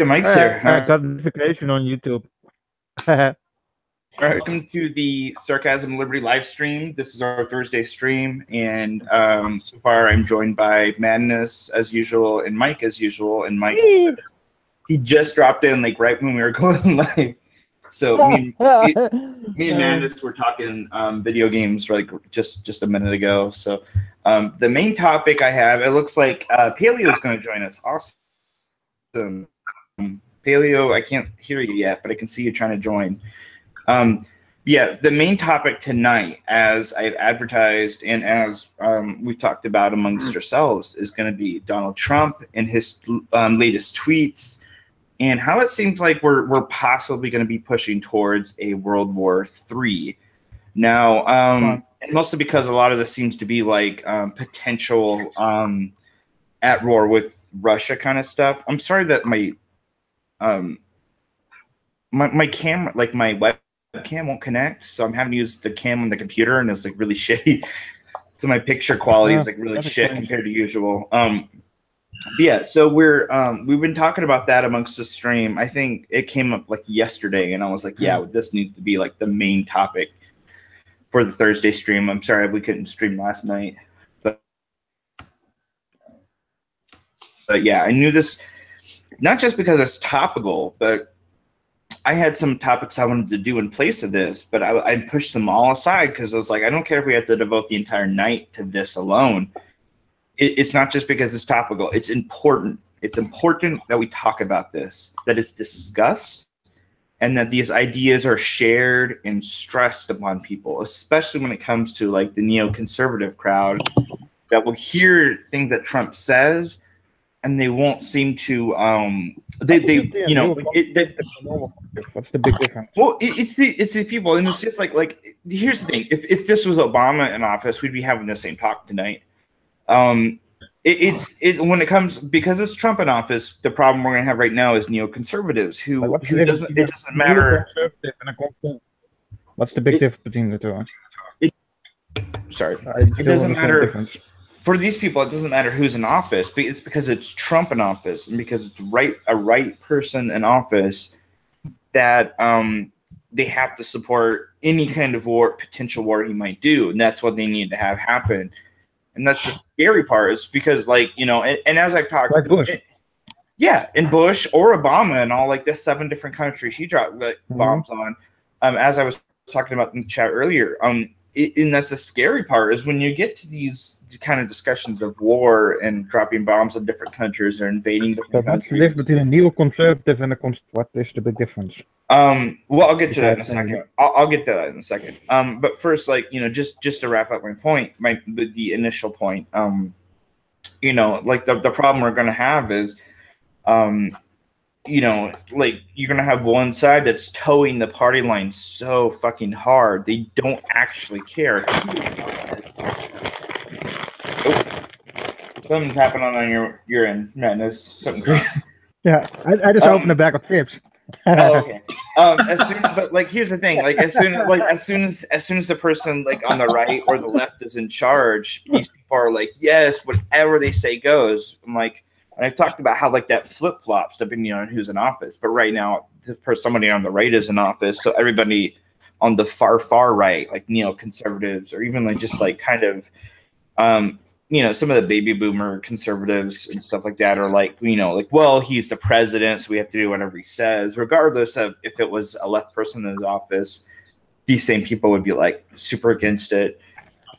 Mike's here. I got notification on YouTube. Welcome to the Sarcasm Liberty live stream. This is our Thursday stream, and so far I'm joined by Madness as usual and Mike as usual. And Mike, he just dropped in like right when we were going live. So me and Madness were talking video games like just a minute ago. So the main topic I have, it looks like Paleo is going to join us. Awesome. Paleo, I can't hear you yet, but I can see you trying to join. Yeah, the main topic tonight, as I've advertised and as we've talked about amongst ourselves, is going to be Donald Trump and his latest tweets and how it seems like we're possibly going to be pushing towards a World War III. Now, and mostly because a lot of this seems to be like potential at war with Russia kind of stuff. I'm sorry that my camera, like my webcam won't connect, so I'm having to use the cam on the computer, and it's like really shitty. So my picture quality is like really shit compared to usual. Yeah, so we've been talking about that amongst the stream. I think it came up like yesterday, and I was like, yeah, this needs to be like the main topic for the Thursday stream. I'm sorry we couldn't stream last night, but yeah, I knew this not just because it's topical, but I had some topics I wanted to do in place of this, but I pushed them all aside because I was like, I don't care if we have to devote the entire night to this alone. It's not just because it's topical. It's important. It's important that we talk about this, that it's discussed, and that these ideas are shared and stressed upon people, especially when it comes to like the neoconservative crowd that will hear things that Trump says and they won't seem to what's the big difference? Well, it's the people, and it's just like here's the thing: if this was Obama in office, we'd be having the same talk tonight. It's when it comes, because it's Trump in office, the problem we're gonna have right now is neoconservatives who doesn't, it doesn't matter. What's the big difference between the two? It doesn't matter. For these people, it doesn't matter who's in office, but it's because it's Trump in office and because it's a right person in office that they have to support any kind of potential war he might do, and that's what they need to have happen. And that's the scary part, is because, like, and as I've talked, like Bush. And Bush or Obama and all, like, the 7 different countries he dropped bombs on, as I was talking about in the chat earlier, and that's the scary part, is when you get to these kind of discussions of war and dropping bombs on different countries or invading different countries. What's the difference between a neoconservative and what is the big difference? Well, I'll get to that in a second. I'll get to that in a second. But first, like, just to wrap up my point, the initial point, like the problem we're going to have is, like, you're going to have one side that's towing the party line so fucking hard. They don't actually care. Something's happening on your end, Madness. Something crazy. Yeah, I just opened a bag of chips. Oh, okay. But like, here's the thing: like, as soon as the person like on the right or the left is in charge, these people are like, yes, whatever they say goes. I'm like, and I've talked about how like that flip flops depending on who's in office. But right now, somebody on the right is in office, so everybody on the far right, like neoconservatives, or even like just like kind of, some of the baby boomer conservatives and stuff like that are like, like, well, he's the president, so we have to do whatever he says, regardless of if it was a left person in his office. These same people would be like super against it.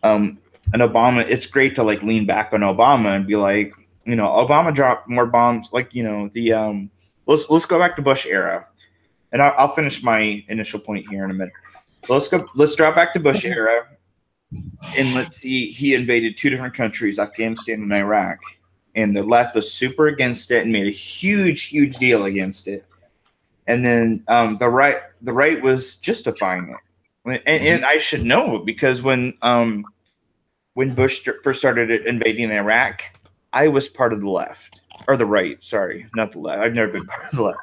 And Obama, it's great to like lean back on Obama and be like, Obama dropped more bombs, like, let's go back to Bush era, and I'll finish my initial point here in a minute. Let's drop back to Bush era. And let's see, he invaded 2 different countries, Afghanistan and Iraq, and the left was super against it and made a huge deal against it. And then the right was justifying it, and I should know, because when Bush first started invading Iraq, I was part of the left, or the right. Sorry, not the left. I've never been part of the left.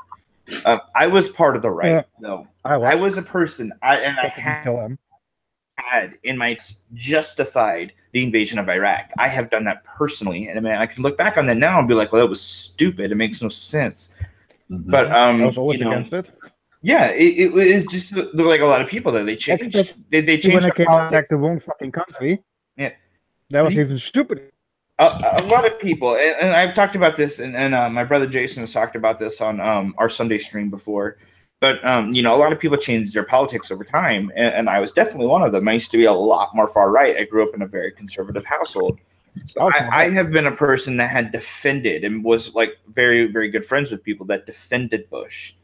I was part of the right, though. I was a person, I had in my justified the invasion of Iraq. I have done that personally, and I mean, I can look back on that now and be like, well, that was stupid. It makes no sense. But I was always against it. Yeah, it was just there were like a lot of people there. They changed. They changed when I the came politics. back the wrong fucking country. Yeah, That was even stupid. A lot of people, and I've talked about this, and my brother Jason has talked about this on our Sunday stream before. But a lot of people change their politics over time, and I was definitely one of them. I used to be a lot more far right. I grew up in a very conservative household. So I have been a person that had defended and was like very, very good friends with people that defended Bush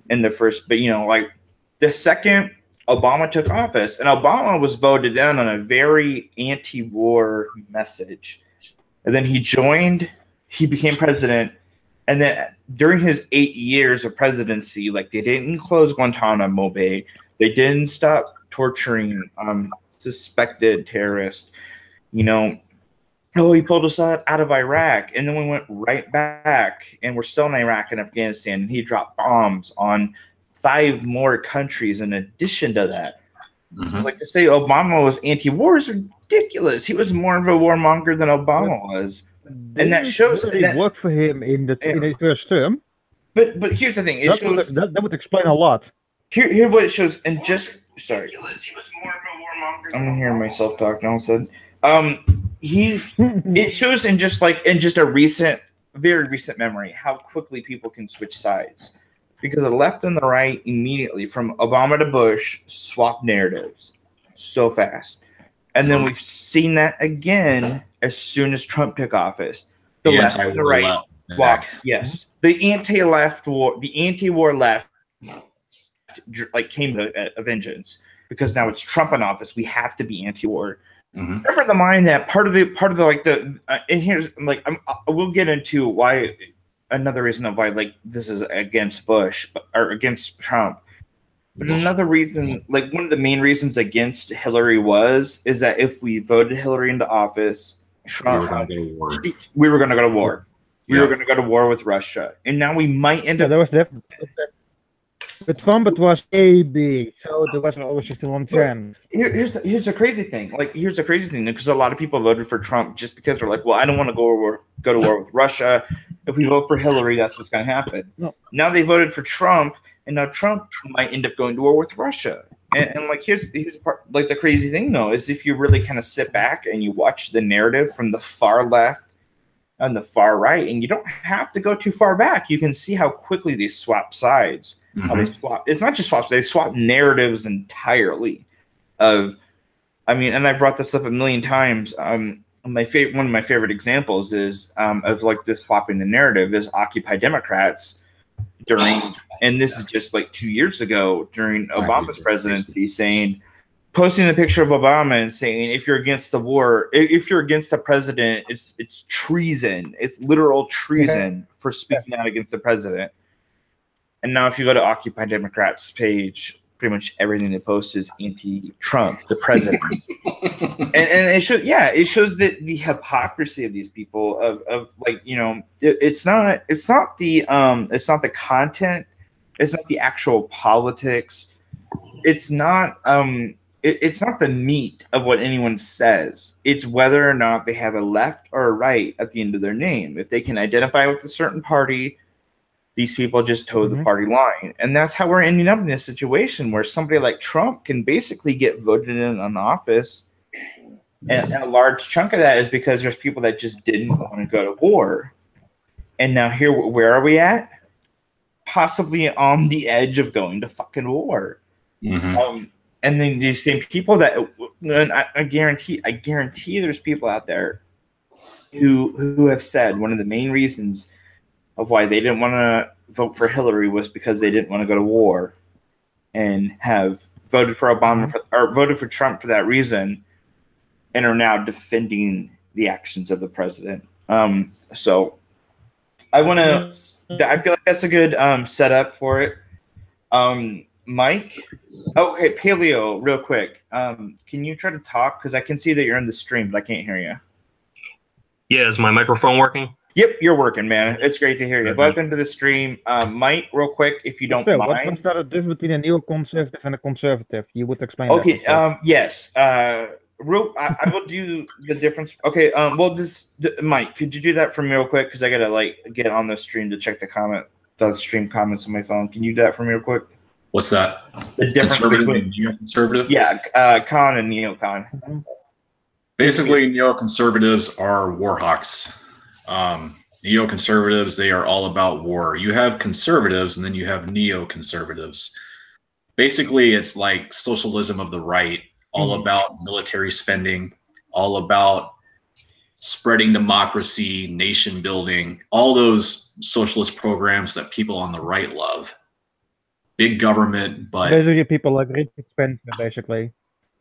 in the first, but like the second Obama took office, and Obama was voted in on a very anti-war message. And then he became president. And then during his 8 years of presidency, like they didn't close Guantanamo Bay. They didn't stop torturing suspected terrorists. He pulled us out of Iraq, and then we went right back, and we're still in Iraq and Afghanistan, and he dropped bombs on 5 more countries in addition to that. So it's like to say Obama was anti-war is ridiculous. He was more of a warmonger than Obama was. And that shows that it worked for him in his first term. But here's the thing. That would explain a lot. Here what it shows, and sorry. He was more of a warmonger. I'm hearing myself talk now. It shows in just a very recent memory how quickly people can switch sides, because the left and the right immediately from Obama to Bush swap narratives so fast, and then we've seen that again as soon as Trump took office. The left and the right swap. Yes, the anti-war left came to a vengeance, because now it's Trump in office. We have to be anti-war. Never in the mind that part of the and here's we'll get into why another reason of why this is against Bush or against Trump, but another reason, one of the main reasons against Hillary is that if we voted Hillary into office, Trump, we were going to go to war. We were going to go to war with Russia, and now we might end up. That was definitely. But Trump, it was big, so there was always just one chance. Here's the crazy thing. Because a lot of people voted for Trump just because they're like, well, I don't want to go to war with Russia. If we vote for Hillary, that's what's going to happen. No. Now they voted for Trump, and now Trump might end up going to war with Russia. And here's the part, the crazy thing though, is if you really kind of sit back and you watch the narrative from the far left and the far right, and you don't have to go too far back, you can see how quickly they swap sides. How they swap. It's not just swaps; they swap narratives entirely. And I brought this up a million times. One of my favorite examples is of this swapping the narrative is Occupy Democrats and this is just 2 years ago during Obama's presidency, posting a picture of Obama and saying, if you're against the war, if you're against the president, it's treason. It's literal treason for speaking out against the president. And now if you go to Occupy Democrats page, pretty much everything they post is anti-Trump, the president. and it shows that the hypocrisy of these people it's not the content, it's not the actual politics, it's not the meat of what anyone says. It's whether or not they have a left or a right at the end of their name. If they can identify with a certain party, these people just toe the party line. And that's how we're ending up in this situation where somebody like Trump can basically get voted in on office. And a large chunk of that is because there's people that just didn't want to go to war. And now where are we at? Possibly on the edge of going to fucking war. And then these same people I guarantee there's people out there who have said one of the main reasons of why they didn't want to vote for Hillary was because they didn't want to go to war, and have voted for Obama or voted for Trump for that reason, and are now defending the actions of the president. So I feel like that's a good setup for it. Mike, okay, Paleo, real quick. Can you try to talk? Because I can see that you're in the stream, but I can't hear you. Yeah, is my microphone working? Yep, you're working, man. It's great to hear you. Welcome to the stream. Mike, real quick, if you don't mind. What's the difference between a neoconservative and a conservative? You would explain that. Okay, yes. I will do the difference. Okay, Mike, could you do that for me real quick? Because I got to get on the stream to check the comment. the stream comments on my phone. Can you do that for me real quick? What's that? The difference Conservative between and neoconservative? yeah, con and neocon. Mm-hmm. Basically, neoconservatives are war hawks. Neoconservatives, they are all about war. You have conservatives and then you have neoconservatives. Basically, it's like socialism of the right, all about military spending, all about spreading democracy, nation building, all those socialist programs that people on the right love. Big government, but Basically, people like Richard Spencer, basically.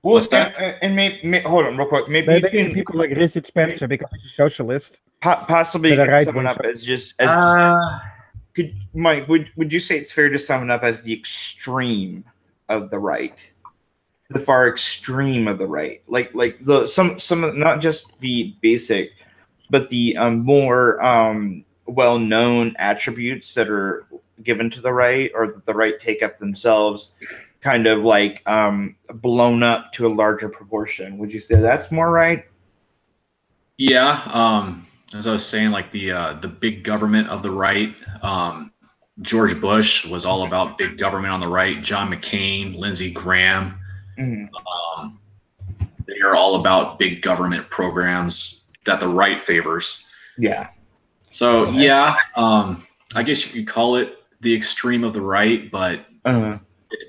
Well, What's that? And maybe hold on real quick. Maybe you Basically, can people like Richard Spencer because he's a socialist. possibly That are get right someone wing. up as just as could Mike, would you say it's fair to sum it up as the extreme of the right? The far extreme of the right. Like the some of not just the basic, but the more well-known attributes that are given to the right or that the right take up themselves kind of like blown up to a larger proportion. Would you say that's more right? yeah, as I was saying, like the big government of the right. George Bush was all about big government on the right. John McCain, Lindsey Graham, they are all about big government programs that the right favors. Yeah. So yeah, I guess you could call it the extreme of the right, but it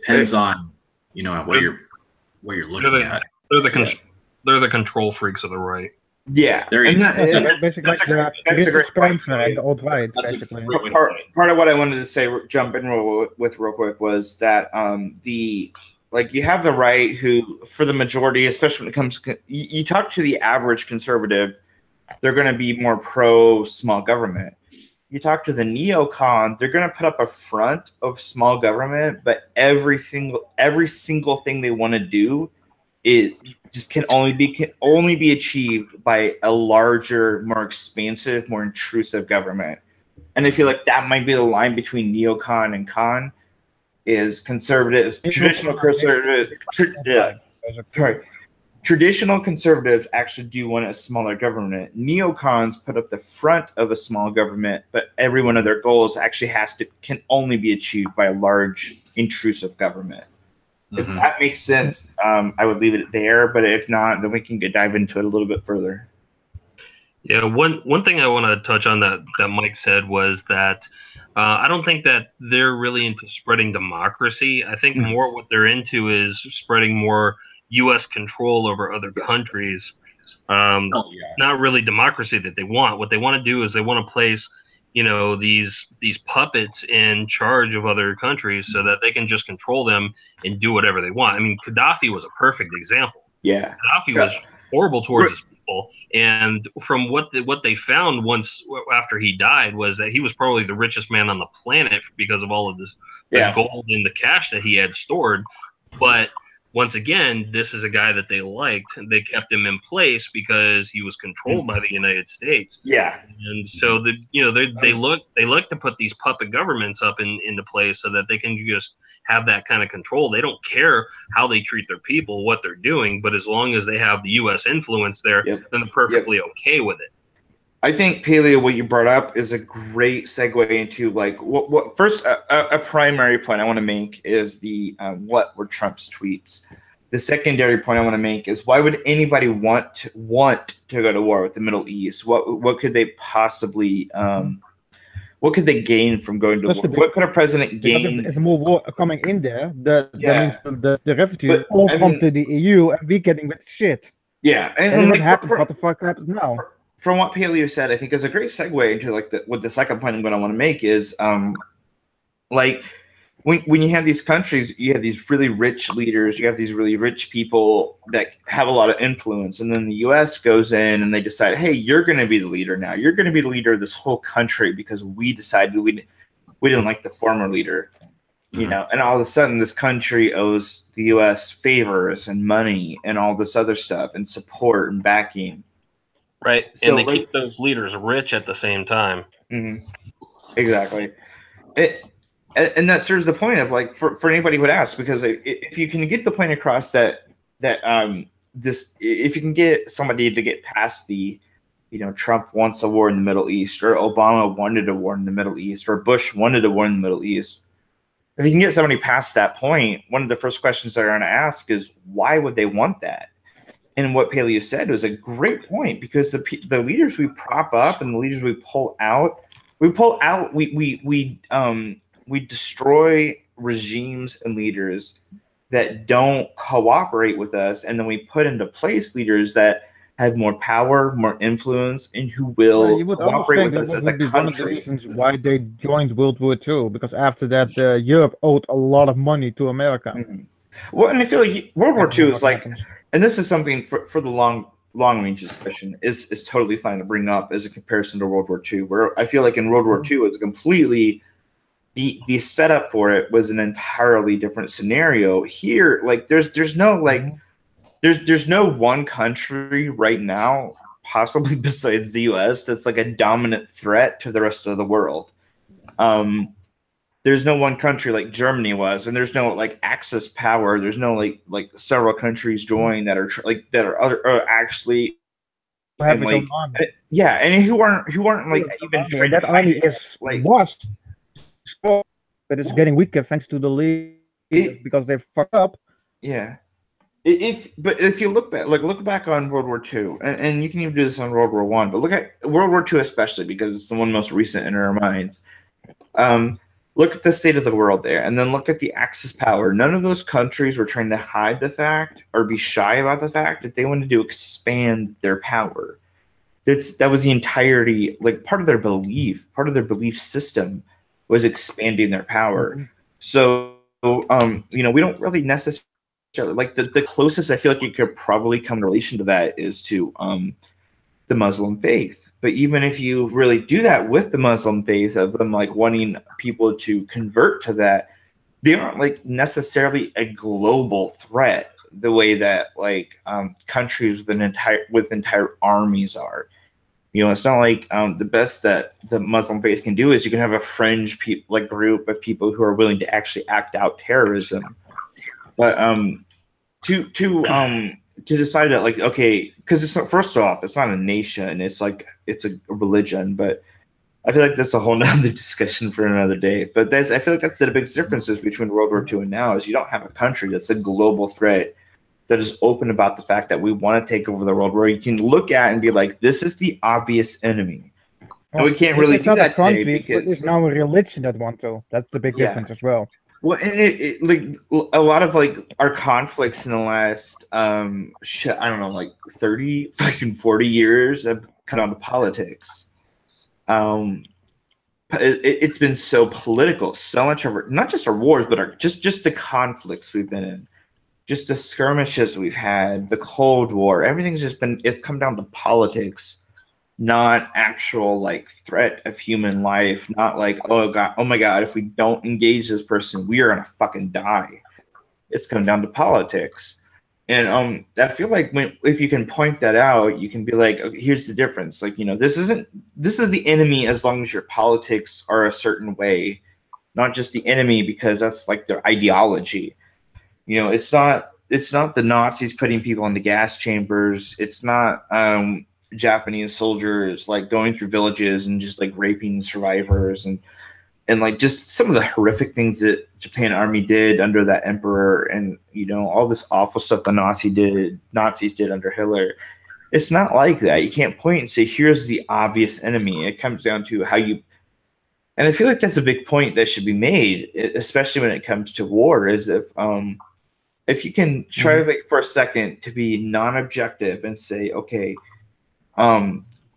depends on what you're looking at. They're the control freaks of the right. Yeah, There you go. That's basically like Richard Spencer and the alt-right, basically. Part of what I wanted to say, jump in with real quick, was that you have the right who, for the majority, especially when it comes to you talk to the average conservative, they're going to be more pro small government. You talk to the neocon, they're going to put up a front of small government, but every single thing they want to do it just can only be achieved by a larger, more expansive, more intrusive government. And I feel like that might be the line between neocon and con is conservatives, traditional conservatives actually do want a smaller government. Neocons put up the front of a small government, but every one of their goals actually can only be achieved by a large, intrusive government. If that makes sense, I would leave it there. But if not, then we can dive into it a little bit further. Yeah, one thing I want to touch on that Mike said was that I don't think that they're really into spreading democracy. I think more what they're into is spreading more U.S. control over other countries. Not really democracy that they want. What they want to do is they want to place these puppets in charge of other countries so that they can just control them and do whatever they want. I mean, Gaddafi was a perfect example. Yeah. Gaddafi was horrible towards his people. And from what they found after he died was that he was probably the richest man on the planet because of all of this gold and the cash that he had stored. But once again, this is a guy that they liked, and they kept him in place because he was controlled by the United States. Yeah, and so they look to put these puppet governments up into place so that they can just have that kind of control. They don't care how they treat their people, what they're doing, but as long as they have the U.S. influence there, then they're perfectly okay with it. I think, Paleo, what you brought up is a great segue into what first a primary point I want to make is the what were Trump's tweets. The secondary point I want to make is why would anybody want to go to war with the Middle East? What could they possibly what could they gain from going to war? What could a president gain? If there's more war coming in there, that means the refugees all come to the EU and we're getting with shit. Yeah, and what happens? What the fuck happens now? From what Paleo said, I think is a great segue into what the second point I'm going to want to make is when you have these countries, you have these really rich leaders, you have these really rich people that have a lot of influence, and then the U.S. goes in and they decide, hey, you're going to be the leader now. You're going to be the leader of this whole country because we decided we didn't like the former leader, and all of a sudden this country owes the U.S. favors and money and all this other stuff and support and backing. Right, and they keep those leaders rich at the same time. Exactly. And that serves the point of for anybody who would ask, because if you can get the point across that if you can get somebody to get past the Trump wants a war in the Middle East, or Obama wanted a war in the Middle East, or Bush wanted a war in the Middle East. If you can get somebody past that point, one of the first questions they're going to ask is, why would they want that? And what Paleo said was a great point, because the leaders we prop up and the leaders we pull out, we destroy regimes and leaders that don't cooperate with us, and then we put into place leaders that have more power, more influence, and who will cooperate with us as a country. One of the reasons why they joined World War II, because after that, Europe owed a lot of money to America. Mm-hmm. Well, and I feel like World War II is like, and this is something for the long range discussion is totally fine to bring up as a comparison to World War II, where I feel like in World War II it's completely the setup for it was an entirely different scenario. Here, like there's no like there's no one country right now, possibly besides the US, that's like a dominant threat to the rest of the world. There's no one country like Germany was, and there's no like Axis power. There's no like several countries join that are actually and, like, yeah, and who aren't like even trying that army is like washed, but it's getting weaker thanks to the league because they fucked up. Yeah. If you look back on World War II, and you can even do this on World War I, but look at World War II especially because it's the one most recent in our minds. Look at the state of the world there, and then look at the Axis power. None of those countries were trying to hide the fact or be shy about the fact that they wanted to expand their power. That was the entirety, like part of their belief system was expanding their power. So, we don't really necessarily like the closest I feel like you could probably come in relation to that is to the Muslim faith. But even if you really do that with the Muslim faith of them like wanting people to convert to that, they aren't like necessarily a global threat the way that like countries with entire armies are. It's not like the best that the Muslim faith can do is you can have a fringe group of people who are willing to actually act out terrorism. But to decide that, like, okay, because it's not, first off, it's not a nation, it's a religion, but I feel like that's a whole nother discussion for another day. But I feel like that's the biggest differences between World War II and now is you don't have a country that's a global threat that is open about the fact that we want to take over the world, where you can look at and be like, this is the obvious enemy. And we can't really do that today because it's now a religion that wants to. That's the big difference as well. Well, and it like a lot of like our conflicts in the last I don't know, like 30 fucking 40 years have come down to politics. It's been so political, so much of not just our wars, but just the conflicts we've been in, just the skirmishes we've had, the Cold War, everything's it's come down to politics. Not actual like threat of human life, not like, oh my god, if we don't engage this person, we are gonna fucking die. It's come down to politics. And I feel like if you can point that out, you can be like, okay, here's the difference. Like, this is the enemy as long as your politics are a certain way, not just the enemy because that's like their ideology. It's not the Nazis putting people into gas chambers. It's not Japanese soldiers like going through villages and just like raping survivors and like just some of the horrific things that Japan army did under that emperor, and all this awful stuff the Nazis did under Hitler. It's not like that. You can't point and say here's the obvious enemy. It comes down to how you, and I feel like that's a big point that should be made, especially when it comes to war, is if you can try like for a second to be non-objective and say, okay,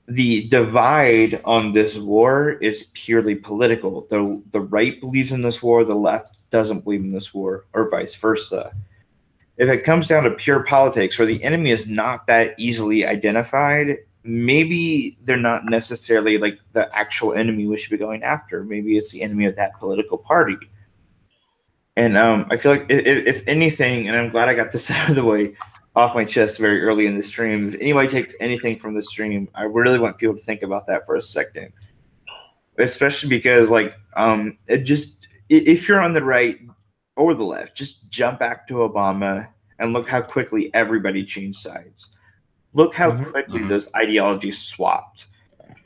the divide on this war is purely political. The right believes in this war, the left doesn't believe in this war, or vice versa. If it comes down to pure politics, where the enemy is not that easily identified, maybe they're not necessarily like the actual enemy we should be going after. Maybe it's the enemy of that political party. And I feel like if anything, and I'm glad I got this out of the way, off my chest very early in the stream. If anybody takes anything from the stream, I really want people to think about that for a second, especially because like if you're on the right or the left, just jump back to Obama and look how quickly everybody changed sides. look how quickly those ideologies swapped.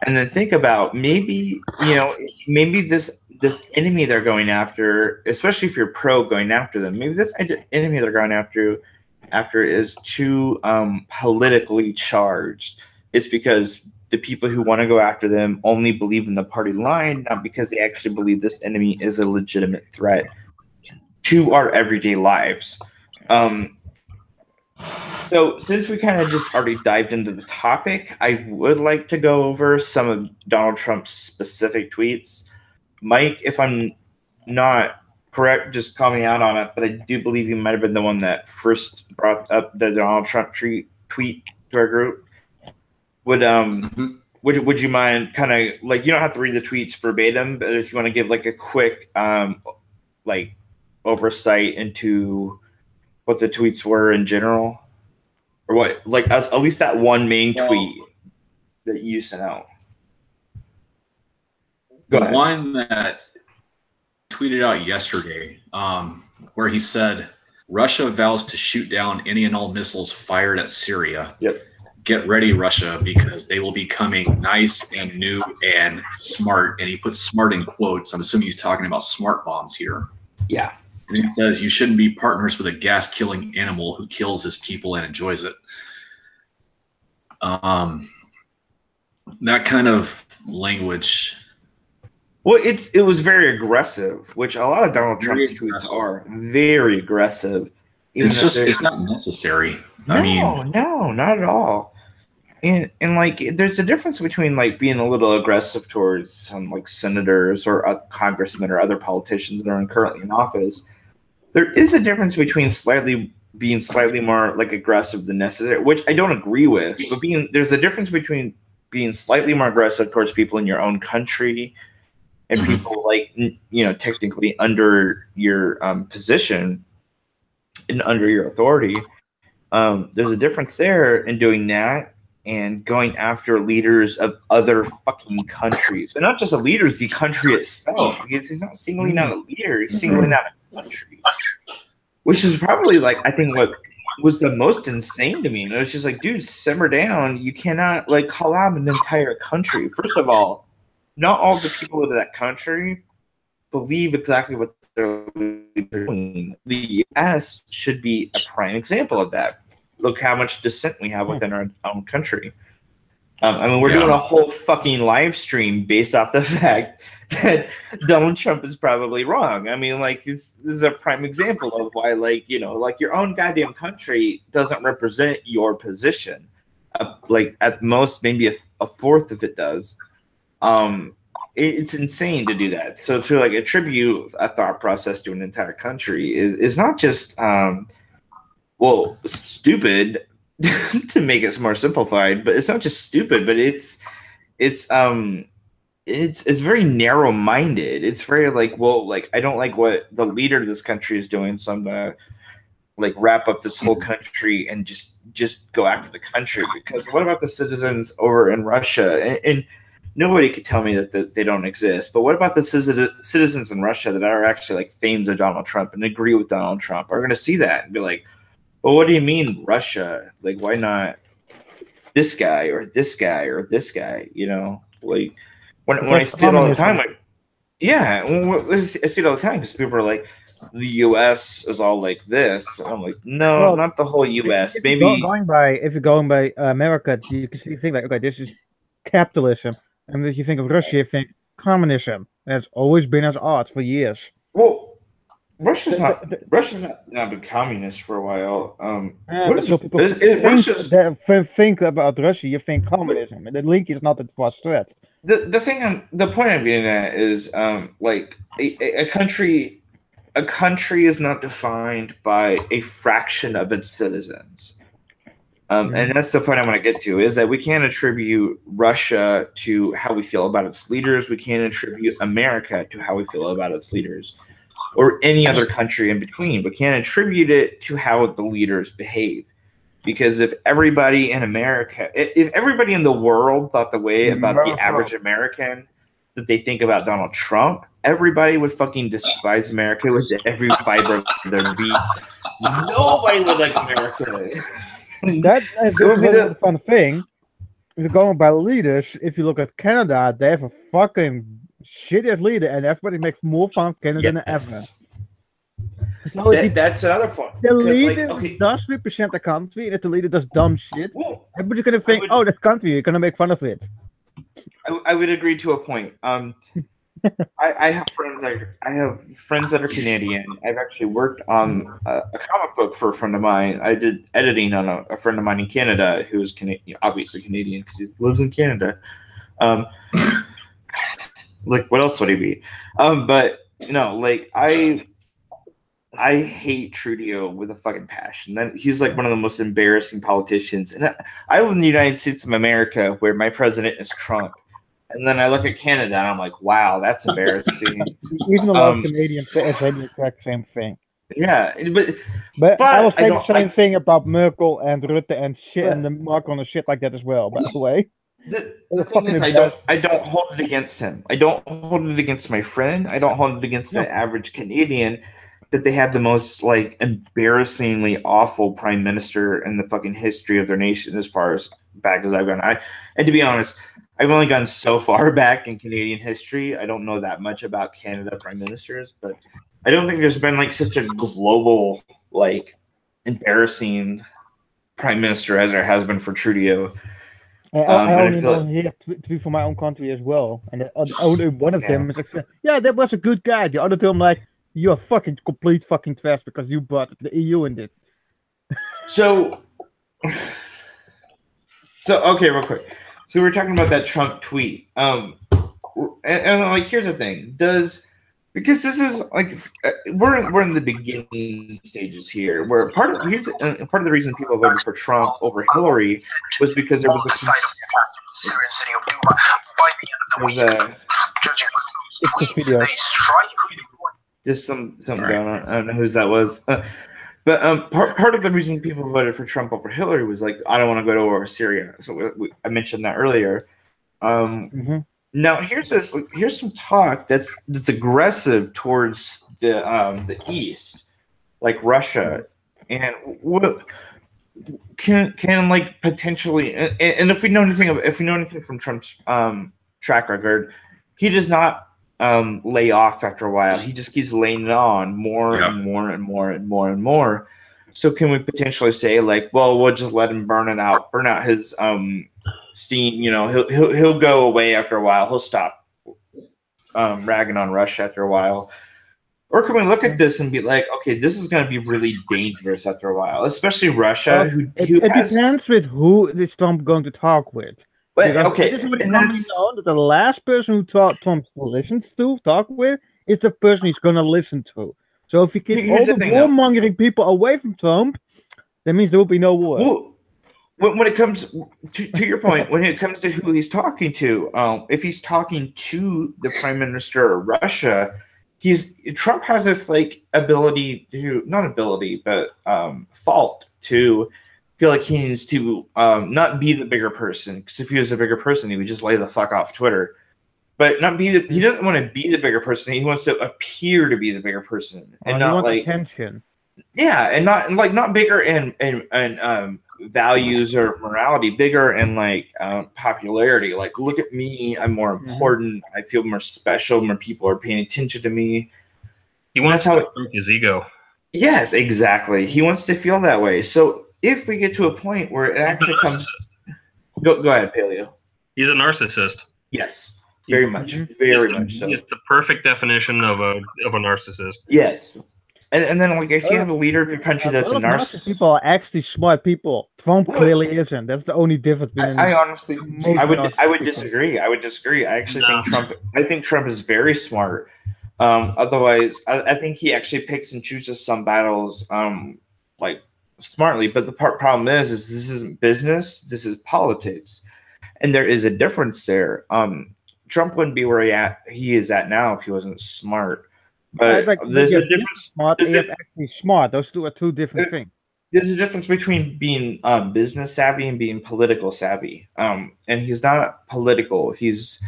And then think about maybe this enemy they're going after, especially if you're pro going after them, maybe this enemy they're going after is too politically charged. It's because the people who want to go after them only believe in the party line, not because they actually believe this enemy is a legitimate threat to our everyday lives. So since we kind of just already dived into the topic, I would like to go over some of Donald Trump's specific tweets. Mike, if I'm not correct, just call me out on it, but I do believe you might have been the one that first brought up the Donald Trump tweet to our group. Would you mind kind of like, you don't have to read the tweets verbatim, but if you want to give like a quick like oversight into what the tweets were in general? Or what, like, at least that one main tweet that you sent out. The one that tweeted out yesterday, where he said, Russia vows to shoot down any and all missiles fired at Syria. Yep. Get ready, Russia, because they will be coming nice and new and smart. And he puts smart in quotes. I'm assuming he's talking about smart bombs here. Yeah. And he says, you shouldn't be partners with a gas-killing animal who kills his people and enjoys it. That kind of language. Well, it was very aggressive, which a lot of Donald Trump's tweets are very aggressive. It's not necessary. No, not at all. And like, there's a difference between like being a little aggressive towards some like senators or congressmen or other politicians that are currently in office. There is a difference between being slightly more like aggressive than necessary, which I don't agree with. But there's a difference between being slightly more aggressive towards people in your own country and people like, technically under your position and under your authority. There's a difference there in doing that and going after leaders of other fucking countries. And not just a leader, the country itself. Because he's not singling out a leader, he's singling out a country. Which is probably like, I think what was the most insane to me. And it was just like, dude, simmer down. You cannot like call out an entire country. First of all, not all the people of that country believe exactly what they're doing. The US should be a prime example of that. Look how much dissent we have within our own country. We're doing a whole fucking live stream based off the fact that Donald Trump is probably wrong. I mean, like, this is a prime example of why, like, like your own goddamn country doesn't represent your position. Like, at most, maybe a fourth of it does. It's insane to do that. So to like attribute a thought process to an entire country is not just stupid to make it more simplified, but it's not just stupid, but it's very narrow-minded. It's very like, I don't like what the leader of this country is doing, so I'm gonna like wrap up this whole country and just go after the country. Because what about the citizens over in Russia? And nobody could tell me that they don't exist. But what about the citizens in Russia that are actually like fans of Donald Trump and agree with Donald Trump? Are going to see that and be like, well, what do you mean Russia? Like, why not this guy or this guy or this guy? Like when I see it all the time, like, yeah, I see it all the time because people are like, the U.S. is all like this. I'm like, no, not the whole U.S. If you're going by America, you can think like, okay, this is capitalism. And if you think of Russia, you think communism. That's always been at odds for years. Well, Russia's not been communist for a while. Think about Russia, you think communism, and the link is not that far stretched. The point I'm getting at is like a country is not defined by a fraction of its citizens. And that's the point I want to get to, is that we can't attribute Russia to how we feel about its leaders. We can't attribute America to how we feel about its leaders, or any other country in between. We can't attribute it to how the leaders behave. Because if everybody in America, if everybody in the world thought the way about the average American that they think about Donald Trump, everybody would fucking despise America with every fiber of their being. Nobody would like America. That It this would is be another the fun thing. If you're going by leaders, if you look at Canada, they have a fucking shittiest leader, and everybody makes more fun of Canada than ever. yes. So That's another point. the 'Cause, like, leader okay, does represent the country, and if the leader does dumb shit, well, everybody's gonna I think, would "Oh, that country, you're gonna make fun of it." I would agree to a point. I have friends that are Canadian. I've actually worked on a comic book for a friend of mine. I did editing on a friend of mine in Canada who's obviously Canadian because he lives in Canada. Um, like what else would he be? But like I hate Trudeau with a fucking passion. Then he's like one of the most embarrassing politicians. And I live in the United States of America, where my president is Trump. And then I look at Canada, and I'm like, wow, that's embarrassing. Even a lot of Canadians say the exact same thing. Yeah, But I will I say the don't- same I- thing about Merkel and Rutte and shit, But- and the Macron and shit like that as well. By the way, the They're thing is, fucking I don't hold it against him. I don't hold it against my friend. I don't hold it against No. the average Canadian that they have the most like embarrassingly awful prime minister in the fucking history of their nation as far as back as I've gone. And to be honest, I've only gone so far back in Canadian history. I don't know that much about Canada prime ministers, but I don't think there's been like such a global like embarrassing prime minister as there has been for Trudeau. I but I only feel- know here three from my own country as well, and only one of them is like, yeah, that was a good guy. The other two, I'm like, you're a fucking complete fucking trash because you brought the EU in it. So okay, real quick. So we were talking about that Trump tweet. And like, here's the thing: because this is like we're in the beginning stages here. Where part of the reason people voted for Trump over Hillary was because there was It's a video. just something going on. I don't know whose that was. But part of the reason people voted for Trump over Hillary was like, I don't want to go to war with Syria. So I mentioned that earlier. Now here's some talk that's aggressive towards the East, like Russia, and what can like potentially. And if we know anything from Trump's track record, he does not lay off after a while. He just keeps laying it on more and more and more and more and more. So can we potentially say like, well, we'll just let him burn out his steam? He'll go away after a while. He'll stop ragging on Russia after a while. Or can we look at this and be like, okay, this is going to be really dangerous after a while, especially Russia, it depends with who is Trump going to talk with. But, okay, it is known that the last person who Trump listens to, talk with, is the person he's going to listen to. So if you keep all the warmongering people away from Trump, that means there will be no war. Well, when it comes to your point, when it comes to who he's talking to, if he's talking to the prime minister of Russia, Trump has this like fault to feel like he needs to not be the bigger person, because if he was a bigger person, he would just lay the fuck off Twitter. But he doesn't want to be the bigger person. He wants to appear to be the bigger person, and not like attention. Yeah, and not bigger in values or morality, bigger in like popularity. Like, look at me, I'm more important. I feel more special. More people are paying attention to me. He wants to prove his ego. Yes, exactly. He wants to feel that way. So if we get to a point where it actually comes, go ahead, Paleo. He's a narcissist. Yes. Very much, very much so. It's the perfect definition of a narcissist. Yes, and then like if you have a leader of your country that's a narcissist, people are actually smart people. Trump clearly isn't. That's the only difference. I honestly, I would disagree. I would disagree. I actually think Trump is very smart. Otherwise, I think he actually picks and chooses some battles like smartly. But the problem is this isn't business. This is politics, and there is a difference there. Trump wouldn't be where he is at now if he wasn't smart. But there's a difference. Smart and actually smart. Those two are two different things. There's a difference between being business savvy and being political savvy. And he's not political. He's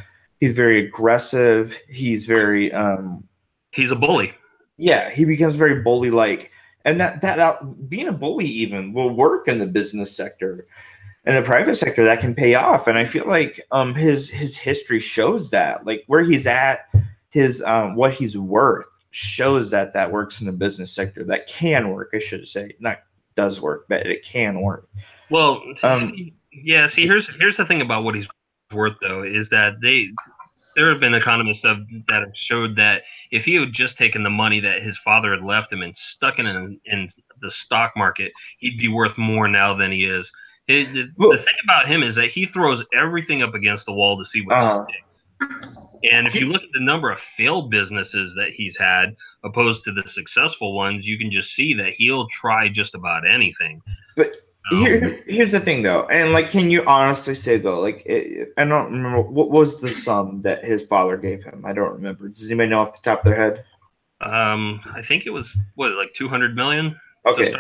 very aggressive. He's very he's a bully. Yeah, he becomes very bully-like. And being a bully even will work in the business sector. In the private sector, that can pay off. And I feel like his history shows that. Like where he's at, his what he's worth shows that works in the business sector. That can work, I should say. Not does work, but it can work. Well, yeah. See, here's the thing about what he's worth, though, is that there have been economists that have showed that if he had just taken the money that his father had left him and stuck it in the stock market, he'd be worth more now than he is. The thing about him is that he throws everything up against the wall to see what sticks. And if you look at the number of failed businesses that he's had opposed to the successful ones, you can just see that he'll try just about anything. But here's the thing, though, and like, can you honestly say though, like, I don't remember what was the sum that his father gave him. I don't remember. Does anybody know off the top of their head? I think it was like 200 million. Okay,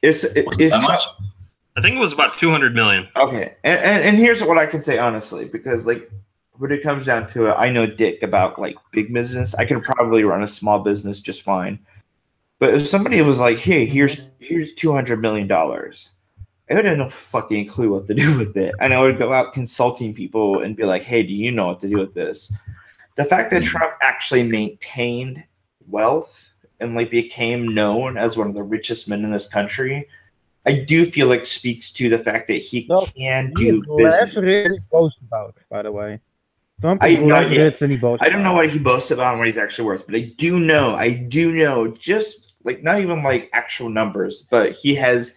I think it was about 200 million. Okay, and here's what I can say honestly, because like when it comes down to it, I know dick about like big business. I could probably run a small business just fine. But if somebody was like, "Hey, here's $200 million," I would have no fucking clue what to do with it. And I would go out consulting people and be like, "Hey, do you know what to do with this?" The fact that Trump actually maintained wealth and like became known as one of the richest men in this country, I do feel like speaks to the fact that he can do business. He boasts about, by the way. Trump I don't know what he boasts about and what he's actually worth, but I do know just like not even like actual numbers, but he has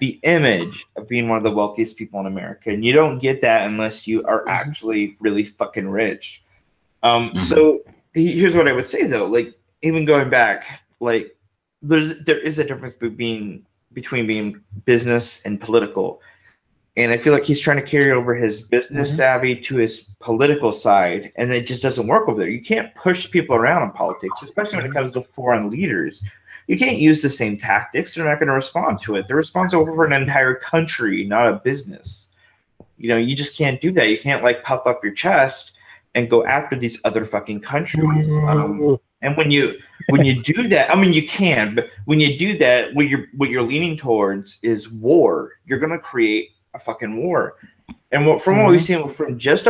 the image of being one of the wealthiest people in America, and you don't get that unless you are actually really fucking rich. So here's what I would say though, like even going back, like there is a difference between being business and political. And I feel like he's trying to carry over his business savvy to his political side, and it just doesn't work over there. You can't push people around in politics, especially when it comes to foreign leaders. You can't use the same tactics. They're not going to respond to it. They're responsible for an entire country, not a business. You know, you just can't do that. You can't like puff up your chest and go after these other fucking countries. And when you do that, I mean, you can, but when you do that, what you're leaning towards is war. You're going to create a fucking war. And from what we've seen from just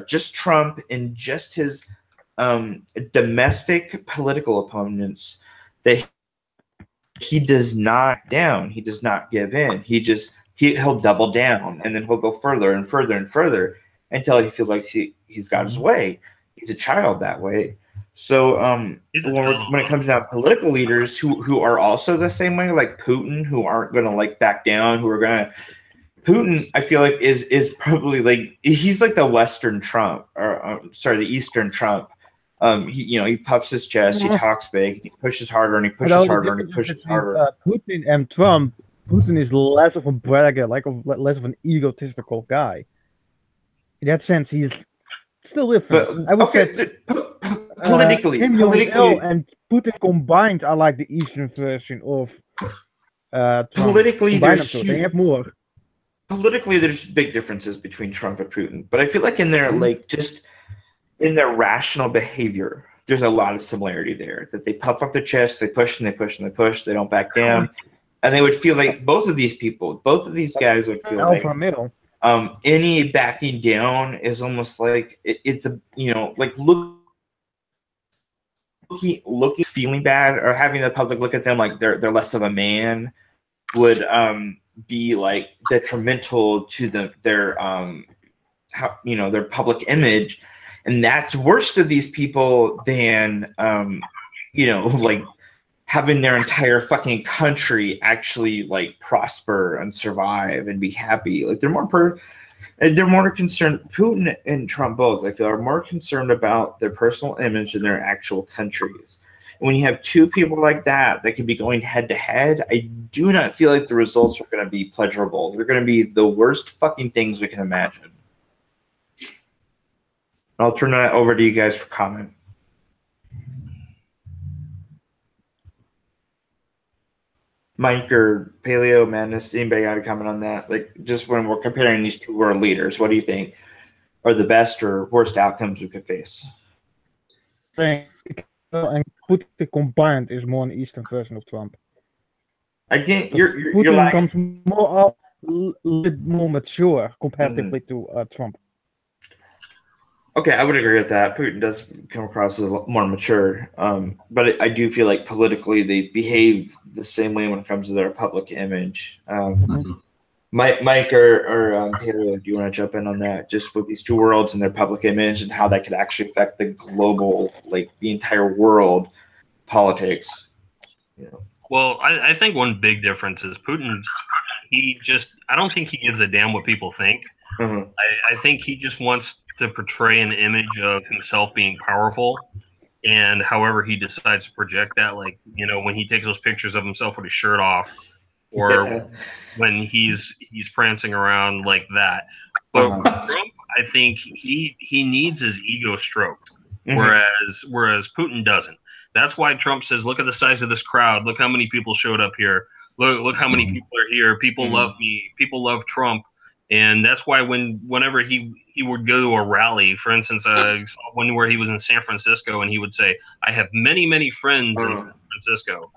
just Trump and just his domestic political opponents, that he does not give in. He'll double down, and then he'll go further and further and further until he feels like he's got his way. He's a child that way. So when it comes down to political leaders who are also the same way, like Putin, who aren't going to like back down, Putin, I feel like is probably like he's like the Western Trump, the Eastern Trump. He puffs his chest, he talks big, he pushes harder and he pushes harder and he pushes harder. Putin and Trump, Putin is less of a bragger, less of an egotistical guy. In that sense, he's still different. But, I would say politically, and Putin combined are like the Eastern version of Trump. Politically, they have more. Politically, there's big differences between Trump and Putin, but I feel like in their in their rational behavior, there's a lot of similarity there. That they puff up their chest, they push and they push and they push, they don't back down, and they would feel like both of these guys would feel alpha middle. Any backing down is almost like it's a like looking feeling bad or having the public look at them like they're less of a man would be like detrimental to their public image, and that's worse to these people than like having their entire fucking country actually like prosper and survive and be happy. Like they're more concerned. Putin and Trump both, I feel, are more concerned about their personal image than their actual countries. And when you have two people like that can be going head to head, I do not feel like the results are going to be pleasurable. They're going to be the worst fucking things we can imagine. I'll turn that over to you guys for comment. Mike or Paleo, Madness, anybody got a comment on that? Like, just when we're comparing these two world leaders, what do you think are the best or worst outcomes we could face? And Putin combined is more an Eastern version of Trump. I think Putin you're like comes more more mature comparatively to Trump. Okay, I would agree with that. Putin does come across as more mature, but I do feel like politically they behave the same way when it comes to their public image. Mike or Pedro, do you want to jump in on that? Just with these two worlds and their public image and how that could actually affect the global, like the entire world politics. You know. Well, I think one big difference is Putin. I don't think he gives a damn what people think. Mm-hmm. I think he just wants to portray an image of himself being powerful, and however he decides to project that, like, you know, when he takes those pictures of himself with his shirt off, or when he's prancing around like that. But Trump, I think he needs his ego stroked, whereas Putin doesn't. That's why Trump says, "Look at the size of this crowd. Look how many people showed up here. Look how many people are here. People love me. People love Trump." And that's why whenever he would go to a rally, for instance, one where he was in San Francisco, and he would say, "I have many friends in San Francisco,"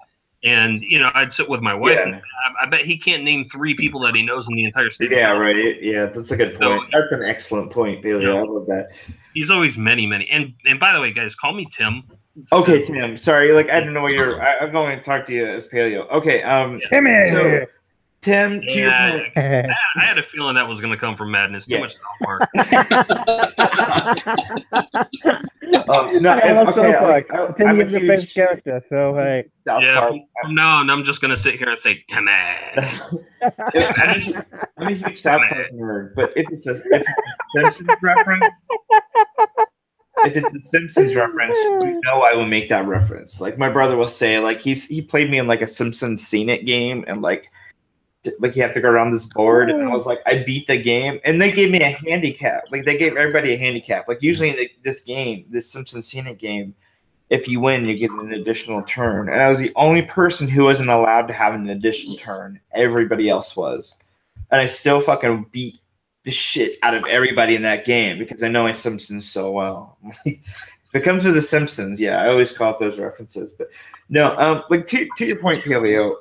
and you know, I'd sit with my wife, and I bet he can't name 3 people that he knows in the entire state. Yeah, right. Yeah, that's a good point. So, that's an excellent point, Bailey. You know, I love that. He's always many, and by the way, guys, call me Tim. Okay, Tim. Sorry, like I don't know what you're. I'm going to talk to you as Paleo. Okay, Timmy. So, Tim, I had a feeling that was going to come from Madness. Too much South Park. Tim is your favorite character, so hey. From now on, I'm just going to sit here and say Timmy. I'm a huge South Park nerd, but if it's a Simpsons reference. If it's a Simpsons reference, you know I will make that reference. Like my brother will say, like he played me in like a Simpsons Scene It game, and like you have to go around this board, and I was like, I beat the game, and they gave me a handicap. Like they gave everybody a handicap. Like usually in this game, this Simpsons Scene It game, if you win, you get an additional turn. And I was the only person who wasn't allowed to have an additional turn. Everybody else was, and I still fucking beat the shit out of everybody in that game because I know my Simpsons so well. If it comes to the Simpsons, yeah, I always call out those references. But no, like to your point, Paleo,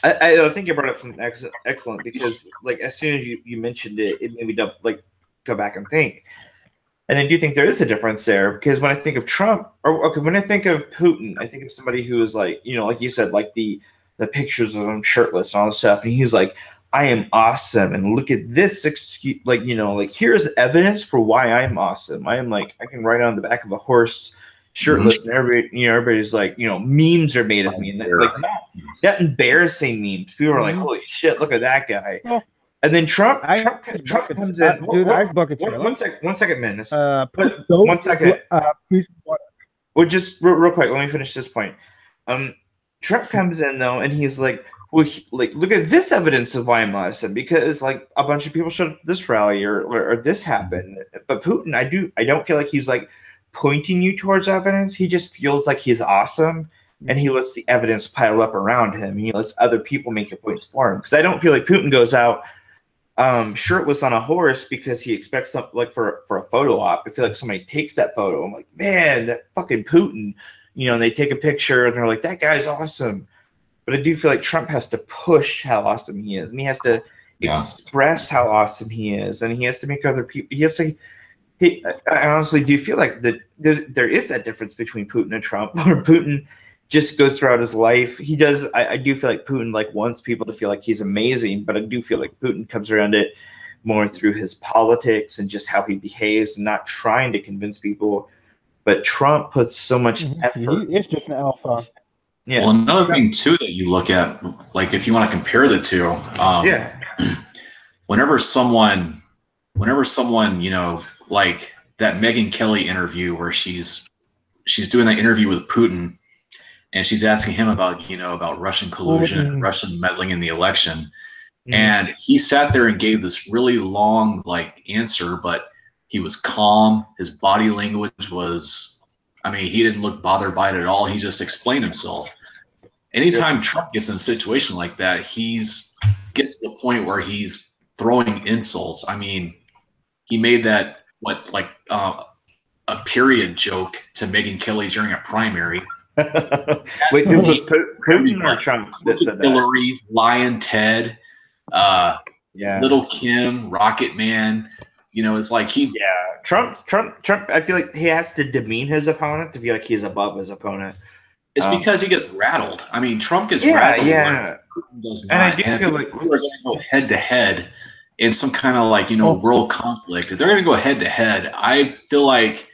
I think you brought up something excellent because like as soon as you mentioned it, it made me go back and think. And I do think there is a difference there because when I think of Trump, when I think of Putin, I think of somebody who is like, you know, like you said, like the pictures of him shirtless and all this stuff, and he's like, I am awesome, and look at this excuse, like, you know, like here's evidence for why I'm awesome. I am like, I can ride on the back of a horse shirtless, and everybody's like, you know, memes are made of me, and like not embarrassing memes. People are like, holy shit, look at that guy. And then Trump comes in. Dude, one second, man. One second. Well, just real quick, let me finish this point. Trump comes in though, and he's like, well, look at this evidence of why I'm awesome because like a bunch of people showed up at this rally or this happened. But Putin, I don't feel like he's like pointing you towards evidence. He just feels like he's awesome, and he lets the evidence pile up around him. He lets other people make the points for him. Because I don't feel like Putin goes out shirtless on a horse because he expects something like for a photo op. I feel like somebody takes that photo. I'm like, man, that fucking Putin. You know, and they take a picture and they're like, that guy's awesome. But I do feel like Trump has to push how awesome he is, and he has to express how awesome he is, and he has to make other people. I honestly do feel like that there is that difference between Putin and Trump, where Putin just goes throughout his life. He does. I do feel like Putin like wants people to feel like he's amazing, but I do feel like Putin comes around it more through his politics and just how he behaves, and not trying to convince people. But Trump puts so much effort. He is just an alpha. Yeah. Well, another thing too that you look at, like if you want to compare the two, whenever someone, you know, like that Megyn Kelly interview where she's doing that interview with Putin, and she's asking him about, you know, about Russian collusion and Russian meddling in the election, and he sat there and gave this really long like answer, but he was calm. His body language was. I mean, he didn't look bothered by it at all. He just explained himself. Anytime Trump gets in a situation like that, gets to the point where he's throwing insults. I mean, he made that a period joke to Megyn Kelly during a primary. Wait, this was Putin or Trump that said that? Hillary, Lion Ted, Little Kim, Rocket Man. It's like Trump. I feel like he has to demean his opponent to feel like he's above his opponent. It's because he gets rattled. I mean, Trump gets rattled. Yeah. Putin does not. And I do feel like we're going to go head to head in some kind of world conflict. If they're going to go head to head, I feel like